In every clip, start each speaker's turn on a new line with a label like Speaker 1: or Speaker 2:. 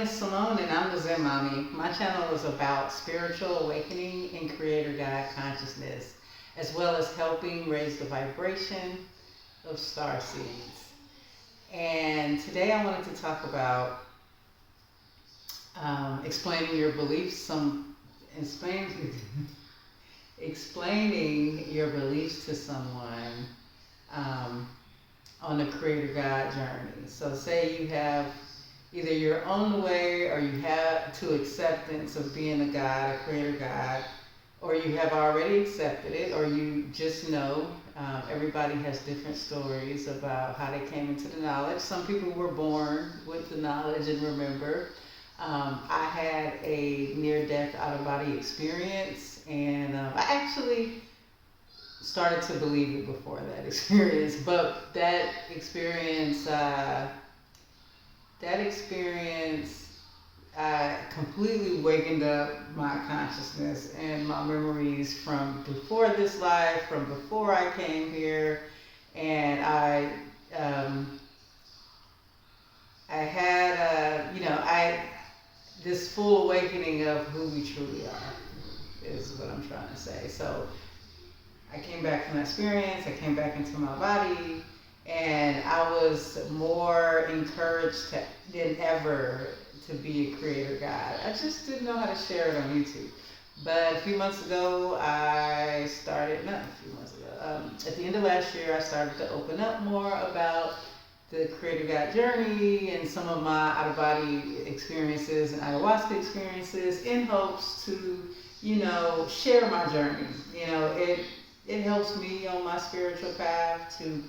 Speaker 1: is Simone, and I'm the Zen Mommy. My channel is about spiritual awakening and creator guide consciousness, as well as helping raise the vibration of star seeds. And today I wanted to talk about explaining your beliefs, explaining your beliefs to someone on the creator guide journey. So say you have either you're on the way, or you have to acceptance of being a guide, a creator guide, or you have already accepted it, or you just know. Everybody has different stories about how they came into the knowledge. Some people were born with the knowledge and remember. I had a near-death out-of-body experience, and I actually started to believe it before that experience, but that experience completely wakened up my consciousness and my memories from before this life, from before I came here, and I had this full awakening of who we truly are, is what I'm trying to say. So I came back from that experience, I came back into my body, and I was more encouraged than ever to be a creator guide. I just didn't know how to share it on YouTube. But a few months ago, at the end of last year, I started to open up more about the creator guide journey and some of my out-of-body experiences and ayahuasca experiences in hopes to, share my journey. It helps me on my spiritual path to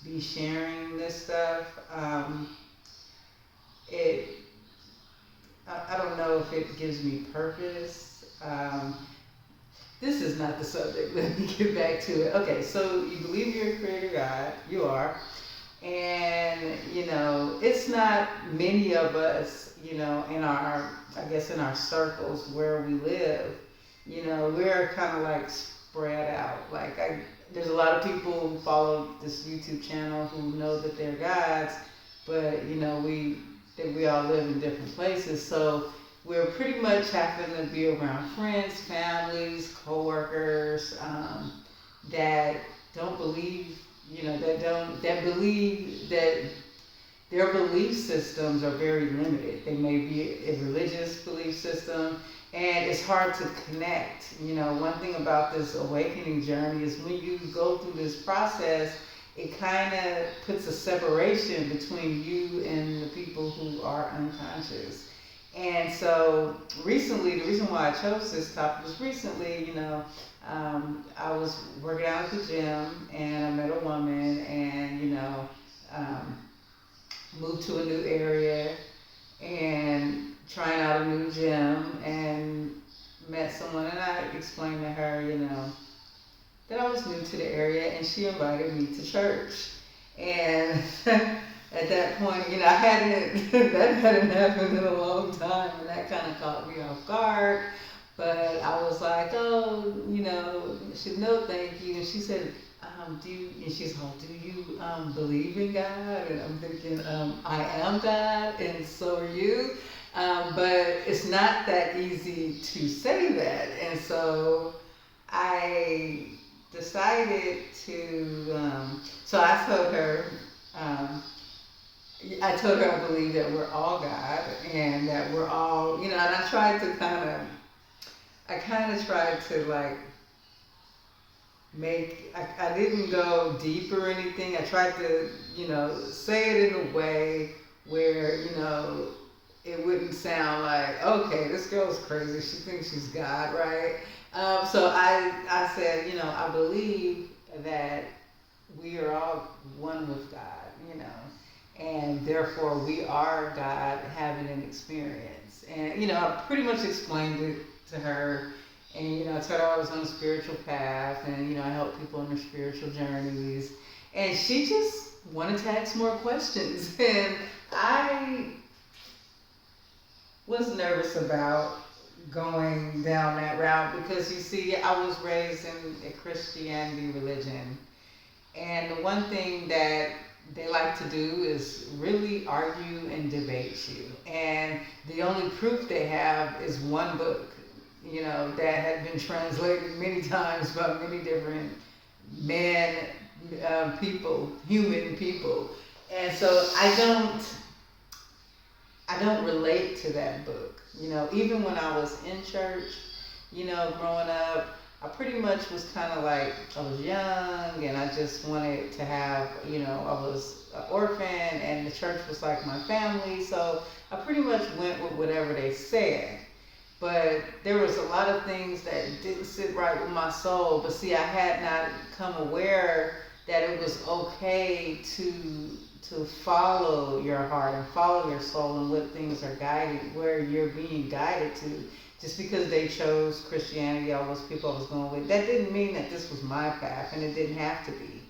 Speaker 1: be sharing this stuff. I don't know if it gives me purpose. This is not the subject. Let me get back to it. Okay, so you believe you're a creator guide. You are. And, it's not many of us, in our circles where we live, we're kind of like spread out. There's a lot of people who follow this YouTube channel who know that they're guides, but we all live in different places, so we're pretty much having to be around friends, families, co-workers that don't believe, that believe that their belief systems are very limited. They may be a religious belief system, and it's hard to connect. One thing about this awakening journey is when you go through this process, it kind of puts a separation between you and the people who are unconscious. And so recently, the reason why I chose this topic was recently, I was working out at the gym and I met a woman and, moved to a new area and trying out a new gym and met someone, and I explained to her, that I was new to the area, and she invited me to church. And at that point, that hadn't happened in a long time, and that kind of caught me off guard. But I was like, she said, no, thank you. And she said, do you believe in God? And I'm thinking, I am God, and so are you. But it's not that easy to say that. And so I decided to, so I told her I believe that we're all God, and that we're all, and I tried to I didn't go deep or anything. I tried to, say it in a way where, it wouldn't sound like, okay, this girl's crazy, she thinks she's God, right? So I said, I believe that we are all one with God, and therefore we are God having an experience. And, I pretty much explained it to her, and, I told her I was on a spiritual path, and, I help people on their spiritual journeys. And she just wanted to ask more questions. And I was nervous about going down that route because, you see, I was raised in a Christianity religion. And the one thing that they like to do is really argue and debate you. And and the only proof they have is one book, that had been translated many times by many different men, people, human people. And so I don't relate to that book. Even when I was in church, growing up, I pretty much was kind of like, I was young and I just wanted to have, I was an orphan and the church was like my family. So I pretty much went with whatever they said. But there was a lot of things that didn't sit right with my soul. But see, I had not come aware that it was okay to follow your heart and follow your soul and what things are guided, where you're being guided to. Just because they chose Christianity, all those people I was going with, that didn't mean that this was my path, and it didn't have to be.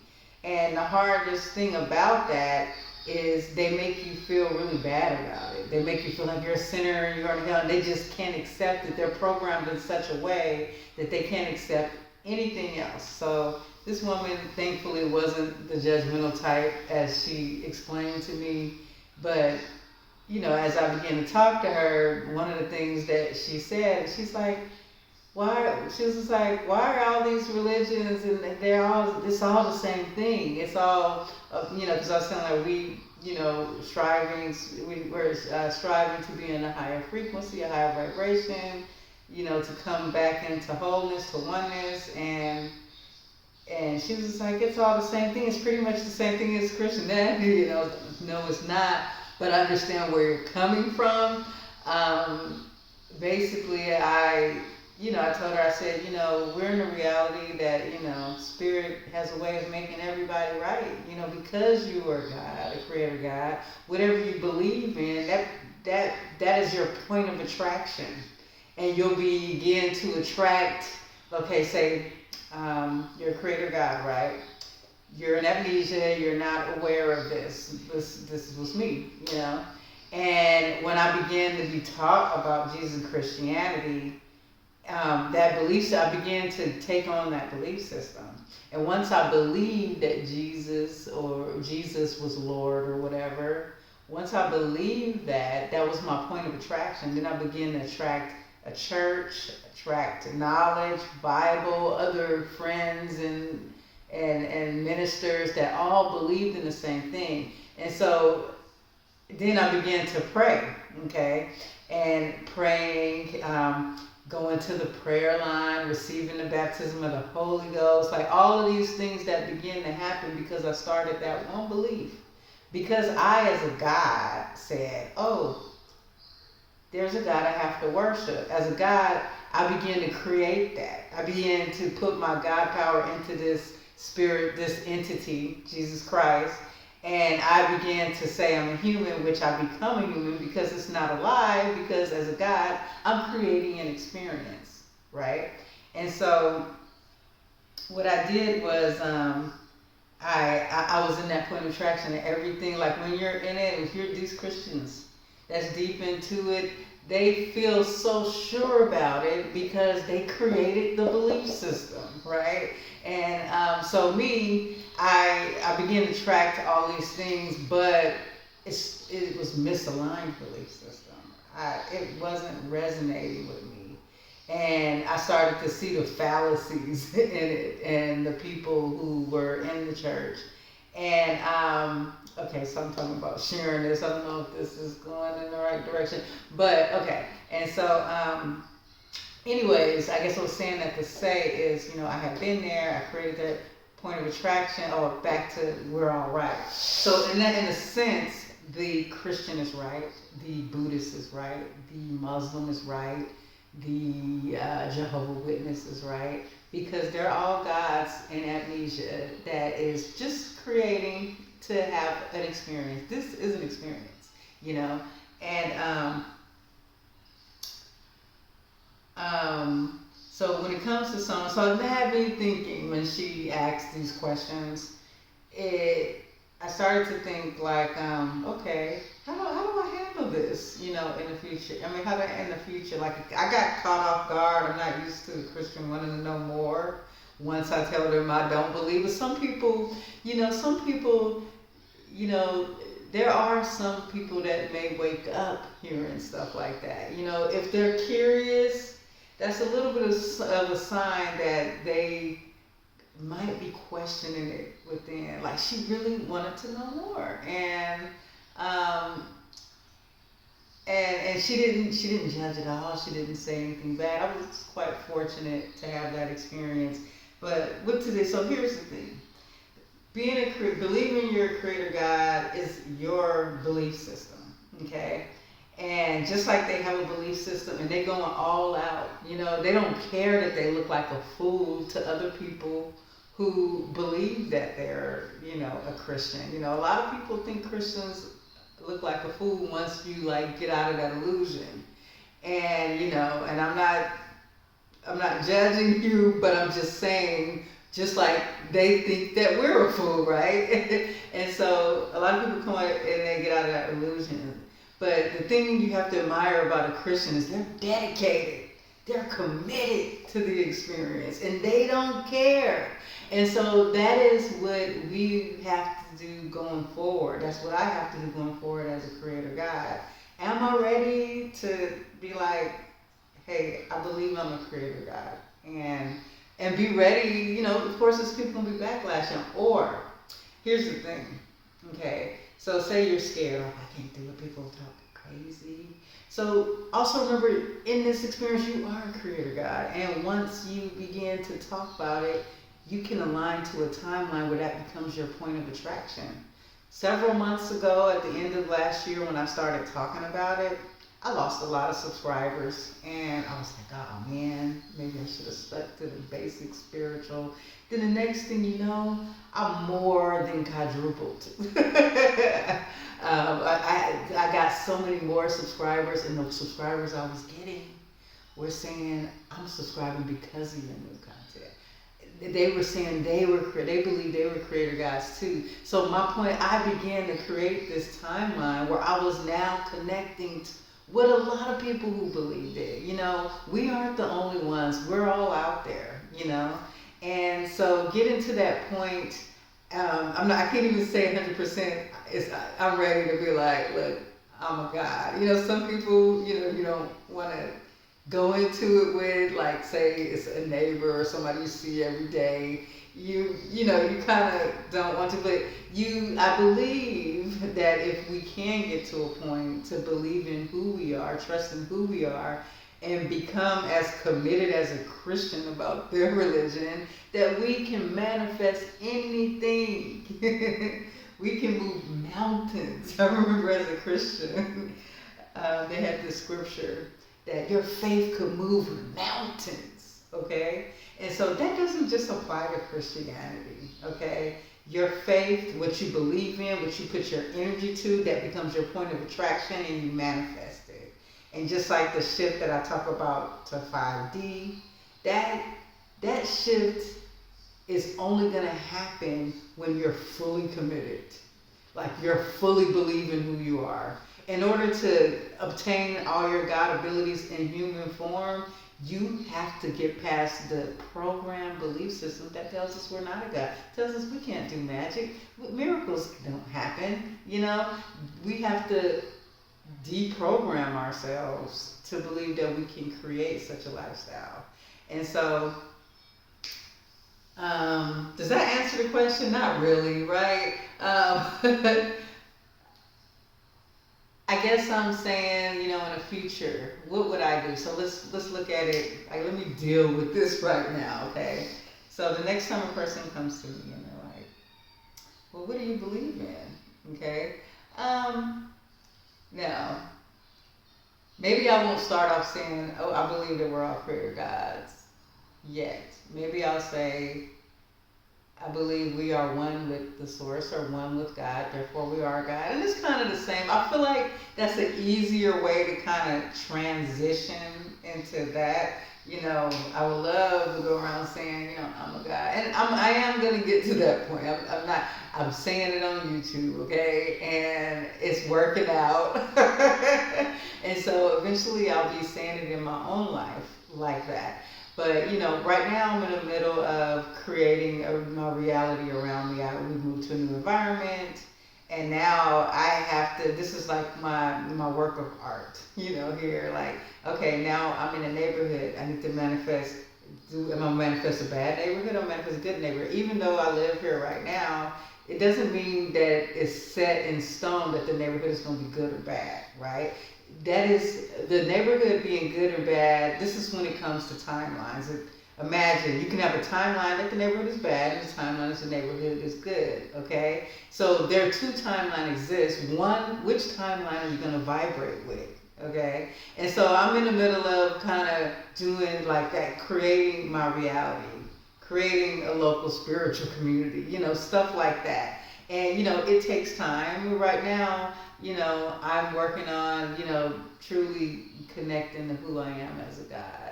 Speaker 1: And the hardest thing about that is they make you feel really bad about it. They make you feel like you're a sinner and you're going to hell, and they just can't accept it. They're programmed in such a way that they can't accept anything else. So this woman, thankfully, wasn't the judgmental type, as she explained to me, but as I began to talk to her, one of the things that she said, she's like, she was just like, why are all these religions and it's all the same thing. It's all, because I was telling her we're striving to be in a higher frequency, a higher vibration, to come back into wholeness, to oneness, and she was just like, it's all the same thing. It's pretty much the same thing as Christianity, No, it's not. But I understand where you're coming from. Basically, I told her, I said, we're in a reality that, Spirit has a way of making everybody right. Because you are God, a creator God, whatever you believe in, that is your point of attraction. And you'll begin to attract, say, you're a creator God, right? You're in amnesia, you're not aware of this. This was me, And when I began to be taught about Jesus and Christianity, that belief, I began to take on that belief system. And once I believed that Jesus was Lord or whatever, once I believed that was my point of attraction, then I began to attract a church, attract knowledge, Bible, other friends, and ministers that all believed in the same thing. And so then I began to pray, okay? And praying, going to the prayer line, receiving the baptism of the Holy Ghost, like all of these things that began to happen because I started that one belief. Because I, as a God, said, oh, there's a God I have to worship. As a God, I began to create that. I began to put my God power into this spirit, this entity, Jesus Christ, and I began to say I'm a human, which I become a human because it's not alive, because as a God, I'm creating an experience, right? And so what I did was I was in that point of attraction, and everything, like when you're in it, if you're these Christians that's deep into it, they feel so sure about it because they created the belief system, right? And so me, I began to attract all these things, but it was misaligned belief system. It wasn't resonating with me. And I started to see the fallacies in it and the people who were in the church. And, okay, so I'm talking about sharing this. I don't know if this is going in the right direction. But, okay. And so, anyways, I guess what I was saying that to say is, I have been there. I created that point of attraction. Oh, back to we're all right. So, in a sense, the Christian is right. The Buddhist is right. The Muslim is right. The Jehovah's Witness is right. Because they're all gods in amnesia that is just creating to have an experience. This is an experience, And so when it comes to someone, so it had me thinking when she asked these questions, I started to think like, okay, how do I handle this, in the future? I mean, how do I in the future? Like, I got caught off guard. I'm not used to the Christian wanting to know more. Once I tell them I don't believe it, some people, there are some people that may wake up hearing stuff like that. You know, if they're curious, that's a little bit of a sign that they might be questioning it within. Like she really wanted to know more, um, and she didn't judge at all. She didn't say anything bad. I was quite fortunate to have that experience. But with today, so here's the thing: believing your creator God is your belief system. Okay. And just like they have a belief system and they're going all out, you know, they don't care that they look like a fool to other people who believe that they're, you know, a Christian. You know, a lot of people think Christians look like a fool once you like get out of that illusion. And, you know, and I'm not judging you, but I'm just saying, just like they think that we're a fool, right? And so a lot of people come out and they get out of that illusion. But the thing you have to admire about a Christian is they're dedicated. They're committed to the experience and they don't care. And so that is what we have to do going forward. That's what I have to do going forward as a creator God. Am I ready to be like, hey, I believe I'm a creator God? And be ready, you know, of course there's people gonna be backlashing. Or here's the thing, okay? So say you're scared, like I can't do it, people talk crazy. So also remember, in this experience, you are a creator God. And once you begin to talk about it, you can align to a timeline where that becomes your point of attraction. Several months ago, at the end of last year, when I started talking about it, I lost a lot of subscribers. And I was like, oh man, maybe I should have stuck to the basic spiritual. Then the next thing you know, I'm more than quadrupled. I got so many more subscribers, and the subscribers I was getting were saying, I'm subscribing because of your new content. They were saying they believe they were creator gods too. So my point, I began to create this timeline where I was now connecting with a lot of people who believed it. You know, we aren't the only ones. We're all out there, you know. And so getting to that point, I can't even say 100%. I'm ready to be like, look, I'm a God. You know, some people, you know, you don't want to go into it with, like, say it's a neighbor or somebody you see every day. You know, you kind of don't want to, but I believe that if we can get to a point to believe in who we are, trust in who we are, and become as committed as a Christian about their religion, that we can manifest anything. We can move mountains. I remember as a Christian, they had this scripture that your faith could move mountains, okay? And so that doesn't just apply to Christianity, okay? Your faith, what you believe in, what you put your energy to, that becomes your point of attraction and you manifest it. And just like the shift that I talk about to 5D, that shift is only going to happen when you're fully committed. Like you're fully believing who you are. In order to obtain all your God abilities in human form, you have to get past the program belief system that tells us we're not a God. Tells us we can't do magic. Miracles don't happen. You know, we have to deprogram ourselves to believe that we can create such a lifestyle. And so, does that answer the question? Not really, right? I guess I'm saying, you know, in the future, what would I do? So let's look at it. Like, let me deal with this right now, okay? So the next time a person comes to me and they're like, well, what do you believe in? Okay? Now, maybe I won't start off saying, oh, I believe that we're all creator gods yet. Maybe I'll say, I believe we are one with the source or one with God, therefore we are God. And it's kind of the same. I feel like that's an easier way to kind of transition into that. You know, I would love to go around saying, you know, I'm a God. And I am going to get to that point. I'm saying it on YouTube, okay? And it's working out. And so eventually I'll be saying it in my own life like that. But, you know, right now I'm in the middle of creating my reality around me. We moved to a new environment, And now I have to, this is like my work of art, here, like, okay, now I'm in a neighborhood, I need to manifest, am I manifest a bad neighborhood or manifest a good neighborhood? Even though I live here right now, it doesn't mean that it's set in stone that the neighborhood is going to be good or bad, right? That is, the neighborhood being good or bad, this is when it comes to timelines. Imagine, you can have a timeline that the neighborhood is bad and a timeline that the neighborhood is good, okay? So there are two timelines exist. One, which timeline are you going to vibrate with, okay? And so I'm in the middle of kind of doing like that, creating my reality, creating a local spiritual community, stuff like that. And, it takes time. Right now, I'm working on, truly connecting to who I am as a God.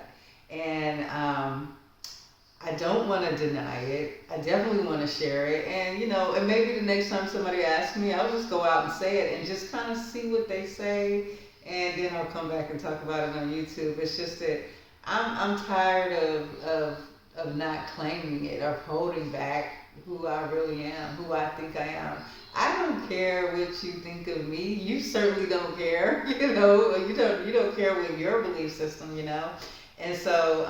Speaker 1: And I don't want to deny it. I definitely want to share it. And, and maybe the next time somebody asks me, I'll just go out and say it and just kind of see what they say. And then I'll come back and talk about it on YouTube. It's just that I'm tired of not claiming it or holding back who I really am, who I think I am. I don't care what you think of me. You certainly don't care. You don't care with your belief system. And so,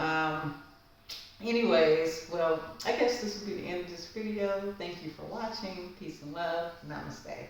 Speaker 1: anyways, well, I guess this will be the end of this video. Thank you for watching. Peace and love. Namaste.